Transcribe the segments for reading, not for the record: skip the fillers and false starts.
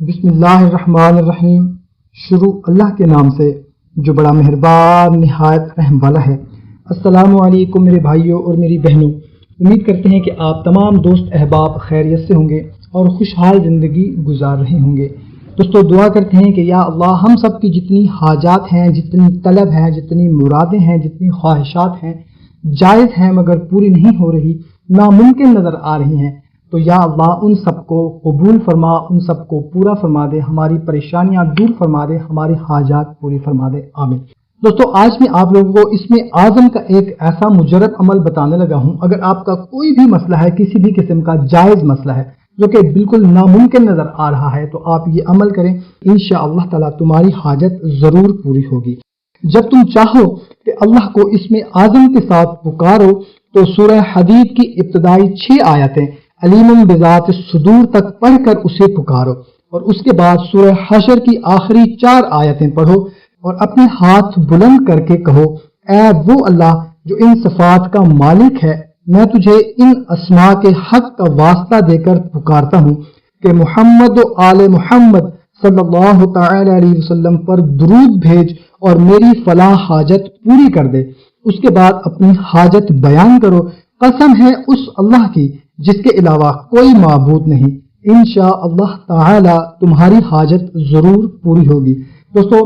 بسم اللہ الرحمن الرحیم۔ شروع اللہ کے نام سے جو بڑا مہربان نہایت رحم والا ہے۔ السلام علیکم میرے بھائیوں اور میری بہنوں، امید کرتے ہیں کہ آپ تمام دوست احباب خیریت سے ہوں گے اور خوشحال زندگی گزار رہے ہوں گے۔ دوستو دعا کرتے ہیں کہ یا اللہ ہم سب کی جتنی حاجات ہیں، جتنی طلب ہیں، جتنی مرادیں ہیں، جتنی خواہشات ہیں، جائز ہیں مگر پوری نہیں ہو رہی، ناممکن نظر آ رہی ہیں، تو یا اللہ ان سب کو قبول فرما، ان سب کو پورا فرما دے، ہماری پریشانیاں دور فرما دے، ہماری حاجات پوری فرما دے، آمین۔ دوستو آج میں آپ لوگوں کو اسم اعظم کا ایک ایسا مجرد عمل بتانے لگا ہوں۔ اگر آپ کا کوئی بھی مسئلہ ہے، کسی بھی قسم کا جائز مسئلہ ہے جو کہ بالکل ناممکن نظر آ رہا ہے، تو آپ یہ عمل کریں، انشاءاللہ تعالی تمہاری حاجت ضرور پوری ہوگی۔ جب تم چاہو کہ اللہ کو اسم اعظم کے ساتھ پکارو تو سورہ حدید کی ابتدائی 6 آیتیں علیم بذات الصدور تک پڑھ کر اسے پکارو، اور اس کے بعد سورہ حشر کی آخری 4 آیتیں پڑھو اور اپنے ہاتھ بلند کر کے کہو، اے وہ اللہ جو ان صفات کا مالک ہے، میں تجھے ان اسماء کے حق کا واسطہ دے کر پکارتا ہوں کہ محمد و آل محمد صلی اللہ تعالی علیہ وسلم پر درود بھیج اور میری فلاں حاجت پوری کر دے۔ اس کے بعد اپنی حاجت بیان کرو، قسم ہے اس اللہ کی جس کے علاوہ کوئی معبود نہیں، انشاءاللہ تعالی تمہاری حاجت ضرور پوری ہوگی۔ دوستو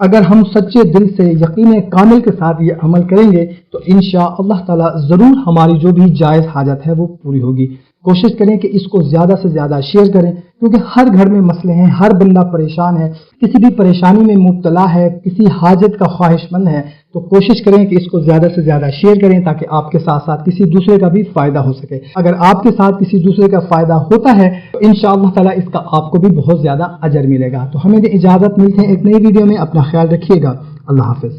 اگر ہم سچے دل سے یقین کامل کے ساتھ یہ عمل کریں گے تو انشاءاللہ تعالی ضرور ہماری جو بھی جائز حاجت ہے وہ پوری ہوگی۔ کوشش کریں کہ اس کو زیادہ سے زیادہ شیئر کریں، کیونکہ ہر گھر میں مسئلے ہیں، ہر بندہ پریشان ہے، کسی بھی پریشانی میں مبتلا ہے، کسی حاجت کا خواہش مند ہے، تو کوشش کریں کہ اس کو زیادہ سے زیادہ شیئر کریں تاکہ آپ کے ساتھ ساتھ کسی دوسرے کا بھی فائدہ ہو سکے۔ اگر آپ کے ساتھ کسی دوسرے کا فائدہ ہوتا ہے تو انشاءاللہ تعالی اس کا آپ کو بھی بہت زیادہ اجر ملے گا۔ تو ہمیں اجازت، ملتے ہیں ایک نئی ویڈیو میں، اپنا خیال رکھیے گا، اللہ حافظ۔